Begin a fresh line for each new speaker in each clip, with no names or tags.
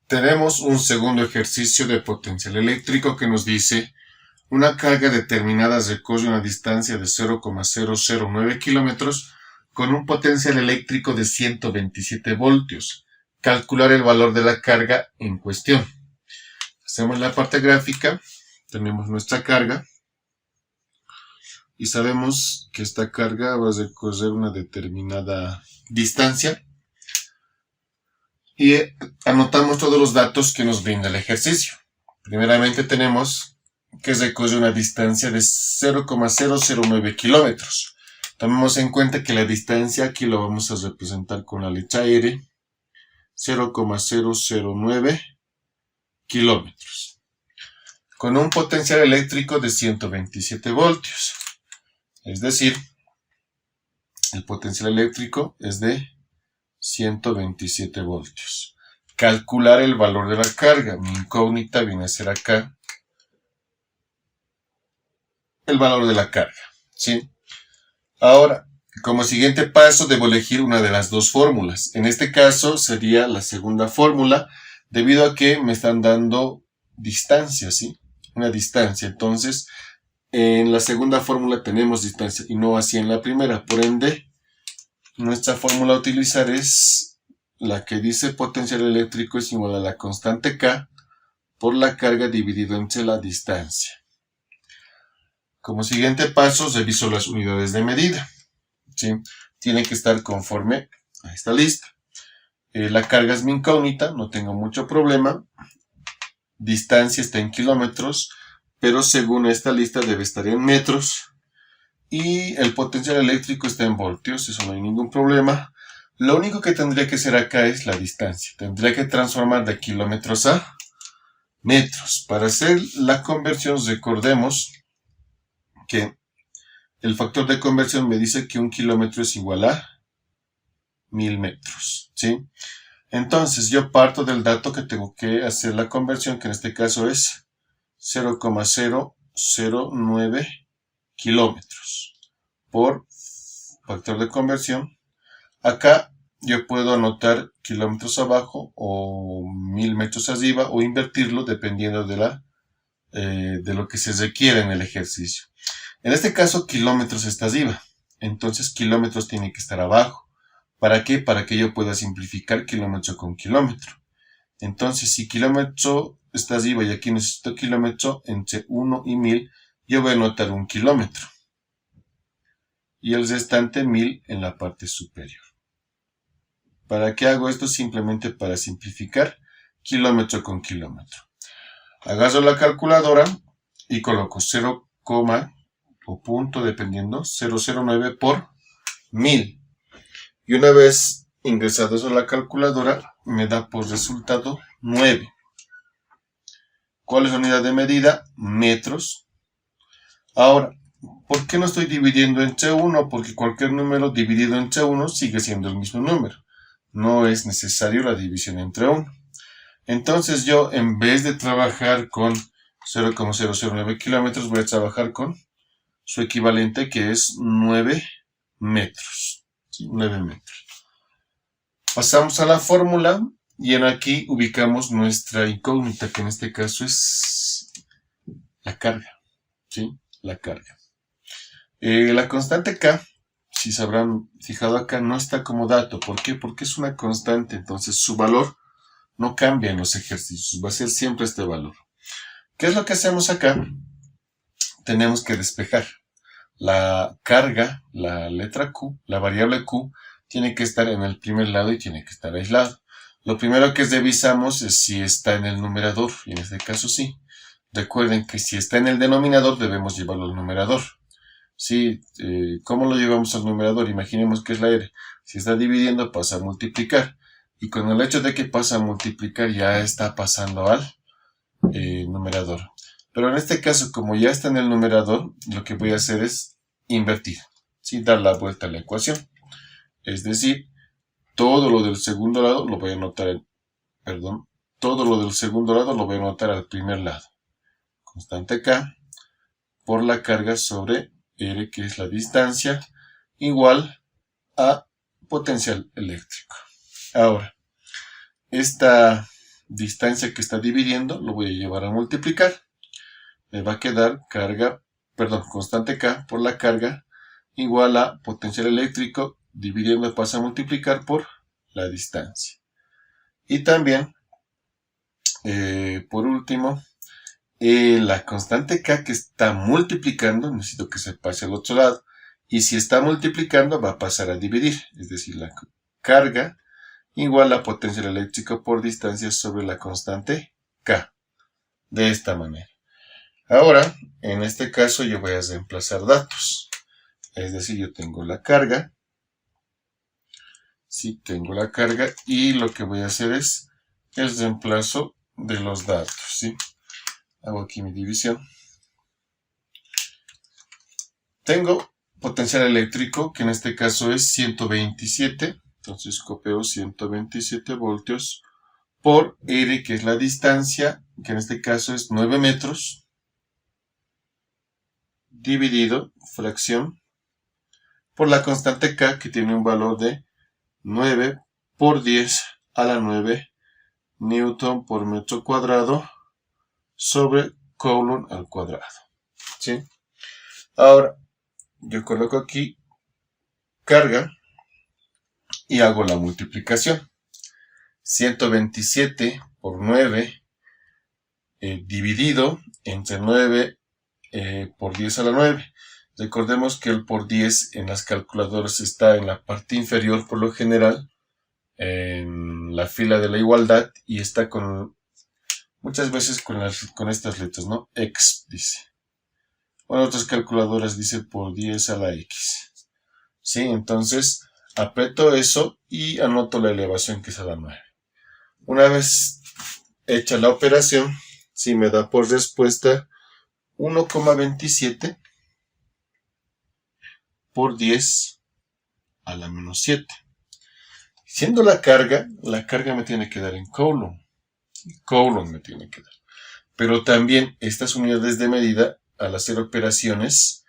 Tenemos un segundo ejercicio de potencial eléctrico que nos dice una carga determinada recorre una distancia de 0,009 kilómetros con un potencial eléctrico de 127 voltios. Calcular el valor de la carga en cuestión. Hacemos la parte gráfica, tenemos nuestra carga y sabemos que esta carga va a recorrer una determinada distancia y anotamos todos los datos que nos brinda el ejercicio. Primeramente tenemos que recorre una distancia de 0,009 kilómetros. Tomemos en cuenta que la distancia aquí lo vamos a representar con la letra R, 0,009 kilómetros, con un potencial eléctrico de 127 voltios. Es decir, el potencial eléctrico es de 127 voltios. Calcular el valor de la carga. Mi incógnita viene a ser acá el valor de la carga, ¿sí? Ahora, como siguiente paso, debo elegir una de las dos fórmulas. En este caso sería la segunda fórmula, debido a que me están dando distancia, ¿sí? Una distancia. Entonces, en la segunda fórmula tenemos distancia y no así en la primera. Por ende, nuestra fórmula a utilizar es la que dice potencial eléctrico es igual a la constante K por la carga dividido entre la distancia. Como siguiente paso, reviso las unidades de medida, ¿sí? Tiene que estar conforme a esta lista. La carga es mi incógnita, no tengo mucho problema. Distancia está en kilómetros, pero según esta lista debe estar en metros. Y el potencial eléctrico está en voltios, eso no hay ningún problema. Lo único que tendría que hacer acá es la distancia. Tendría que transformar de kilómetros a metros. Para hacer la conversión, recordemos que el factor de conversión me dice que un kilómetro es igual a 1000 metros, ¿sí? Entonces yo parto del dato que tengo que hacer la conversión, que en este caso es 0,009 kilómetros por factor de conversión. Acá yo puedo anotar kilómetros abajo o 1000 metros arriba o invertirlo dependiendo de lo que se requiere en el ejercicio. En este caso, kilómetros está arriba, entonces kilómetros tiene que estar abajo. ¿Para qué? Para que yo pueda simplificar kilómetro con kilómetro. Entonces, si kilómetro está arriba y aquí necesito kilómetro, entre 1 y 1000, yo voy a anotar 1 kilómetro. Y el restante 1000 en la parte superior. ¿Para qué hago esto? Simplemente para simplificar kilómetro con kilómetro. Agarro la calculadora y coloco 0, o punto, dependiendo, 009 por 1000. Y una vez ingresado eso a la calculadora, me da por resultado 9. ¿Cuál es la unidad de medida? Metros. Ahora, ¿por qué no estoy dividiendo entre 1? Porque cualquier número dividido entre 1 sigue siendo el mismo número. No es necesario la división entre 1. Entonces yo, en vez de trabajar con 0,009 kilómetros, voy a trabajar con su equivalente, que es 9 metros. ¿Sí? 9 metros. Pasamos a la fórmula y en aquí ubicamos nuestra incógnita, que en este caso es la carga. ¿Sí? La carga. La constante K, si se habrán fijado acá, no está como dato. ¿Por qué? Porque es una constante, entonces su valor no cambia en los ejercicios, va a ser siempre este valor. ¿Qué es lo que hacemos acá? Tenemos que despejar. La carga, la letra Q, la variable Q, tiene que estar en el primer lado y tiene que estar aislado. Lo primero que revisamos es si está en el numerador, y en este caso sí. Recuerden que si está en el denominador debemos llevarlo al numerador. Sí, ¿cómo lo llevamos al numerador? Imaginemos que es la R. Si está dividiendo pasa a multiplicar. Y con el hecho de que pasa a multiplicar ya está pasando al numerador. Pero en este caso, como ya está en el numerador, lo que voy a hacer es invertir, ¿sí? Dar la vuelta a la ecuación. Es decir, todo lo del segundo lado lo voy a anotar, todo lo del segundo lado lo voy a anotar al primer lado. Constante K por la carga sobre R, que es la distancia, igual a potencial eléctrico. Ahora, esta distancia que está dividiendo, lo voy a llevar a multiplicar. Me va a quedar constante K por la carga igual a potencial eléctrico dividiendo pasa a multiplicar por la distancia. Y también, por último, la constante K que está multiplicando, necesito que se pase al otro lado. Y si está multiplicando, va a pasar a dividir. Es decir, la carga igual a potencial eléctrico por distancia sobre la constante K. De esta manera. Ahora, en este caso, yo voy a reemplazar datos. Es decir, yo tengo la carga. Sí, tengo la carga. Y lo que voy a hacer es el reemplazo de los datos. ¿Sí? Hago aquí mi división. Tengo potencial eléctrico, que en este caso es 127. Entonces copio 127 voltios por R, que es la distancia, que en este caso es 9 metros, dividido, fracción, por la constante K, que tiene un valor de 9 por 10 a la 9 newton por metro cuadrado sobre coulomb al cuadrado. ¿Sí? Ahora, yo coloco aquí carga y hago la multiplicación. 127 por 9 dividido entre 9 por 10 a la 9. Recordemos que el por 10 en las calculadoras está en la parte inferior por lo general, en la fila de la igualdad, y está muchas veces con estas letras, ¿no? X dice. O en otras calculadoras dice por 10 a la X. ¿Sí? Entonces aprieto eso y anoto la elevación, que es a la 9. Una vez hecha la operación, sí me da por respuesta 1,27 por 10 a la menos 7. Siendo la carga me tiene que dar en coulomb. Coulomb me tiene que dar. Pero también estas unidades de medida, al hacer operaciones,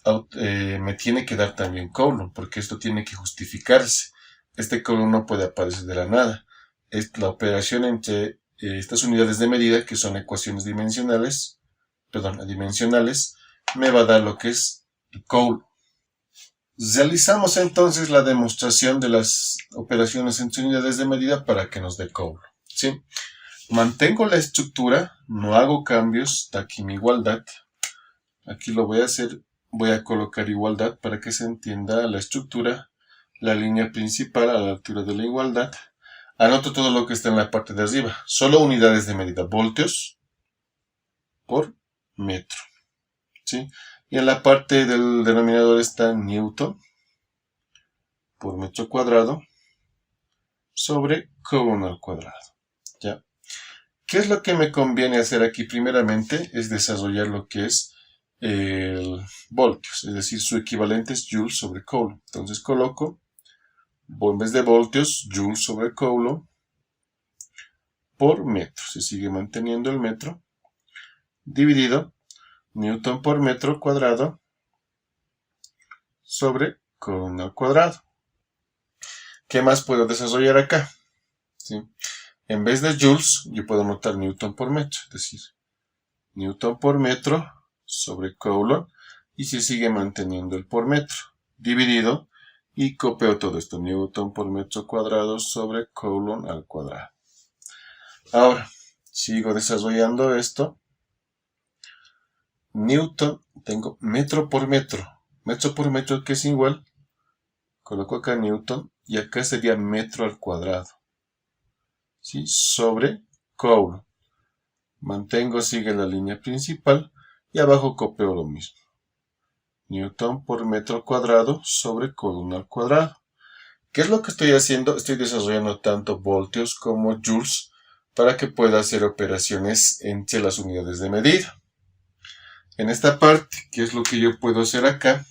me tiene que dar también coulomb, porque esto tiene que justificarse. Este coulomb no puede aparecer de la nada. Es la operación entre estas unidades de medida, que son ecuaciones dimensionales, me va a dar lo que es el coulomb. Realizamos entonces la demostración de las operaciones entre unidades de medida para que nos dé coulomb. ¿Sí? Mantengo la estructura, no hago cambios, está aquí mi igualdad. Aquí lo voy a hacer, voy a colocar igualdad para que se entienda la estructura, la línea principal a la altura de la igualdad. Anoto todo lo que está en la parte de arriba, solo unidades de medida, voltios por metro. ¿Sí? Y en la parte del denominador está newton por metro cuadrado sobre coulomb al cuadrado. ¿Ya? ¿Qué es lo que me conviene hacer aquí? Primeramente es desarrollar lo que es el voltios, es decir, su equivalente es joules sobre coulomb. Entonces coloco, en vez de voltios, joules sobre coulomb por metro. Se sigue manteniendo el metro, dividido newton por metro cuadrado sobre coulomb al cuadrado. ¿Qué más puedo desarrollar acá? ¿Sí? En vez de joules, yo puedo notar newton por metro, es decir, newton por metro sobre coulomb, y se sigue manteniendo el por metro, dividido, y copio todo esto, newton por metro cuadrado sobre coulomb al cuadrado. Ahora, sigo desarrollando esto. Newton, tengo metro por metro que es igual, coloco acá newton, y acá sería metro al cuadrado. ¿Sí? Sobre coulomb. Mantengo, sigue la línea principal, y abajo copio lo mismo. Newton por metro cuadrado sobre coulomb al cuadrado. ¿Qué es lo que estoy haciendo? Estoy desarrollando tanto voltios como joules para que pueda hacer operaciones entre las unidades de medida. En esta parte, ¿qué es lo que yo puedo hacer acá?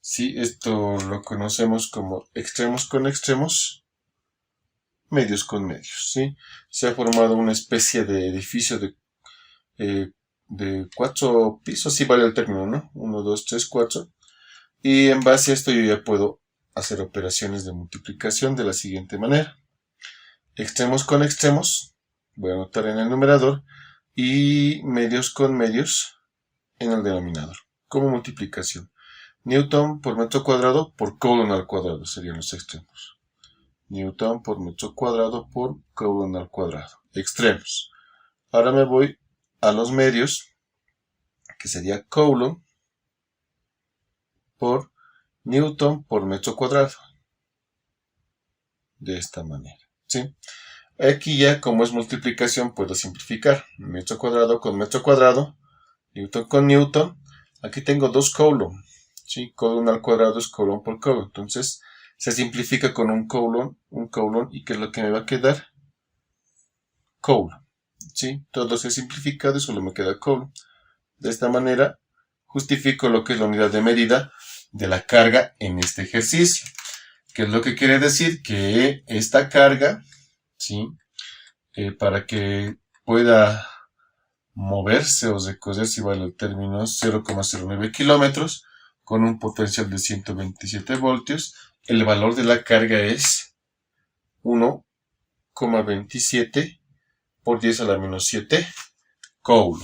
Sí, esto lo conocemos como extremos con extremos, medios con medios. ¿Sí? Se ha formado una especie de edificio de 4 pisos, sí vale el término, ¿no? 1, 2, 3, 4. Y en base a esto yo ya puedo hacer operaciones de multiplicación de la siguiente manera. Extremos con extremos, voy a anotar en el numerador, y medios con medios en el denominador, como multiplicación. Newton por metro cuadrado por coulomb al cuadrado serían los extremos. Newton por metro cuadrado por coulomb al cuadrado. Extremos. Ahora me voy a los medios, que sería coulomb por Newton por metro cuadrado. De esta manera, ¿sí? Aquí ya, como es multiplicación, puedo simplificar. Metro cuadrado con metro cuadrado, Newton con Newton. Aquí tengo dos coulomb, ¿sí? Coulomb al cuadrado es coulomb por coulomb. Entonces, se simplifica con un coulomb, ¿y qué es lo que me va a quedar? Coulomb, ¿sí? Todo se ha simplificado y solo me queda coulomb. De esta manera, justifico lo que es la unidad de medida de la carga en este ejercicio. ¿Qué es lo que quiere decir? Que esta carga, ¿sí? Para que pueda moverse o recorrer, si vale el término, 0,09 kilómetros con un potencial de 127 voltios, el valor de la carga es 1,27 por 10 a la menos 7 coulomb.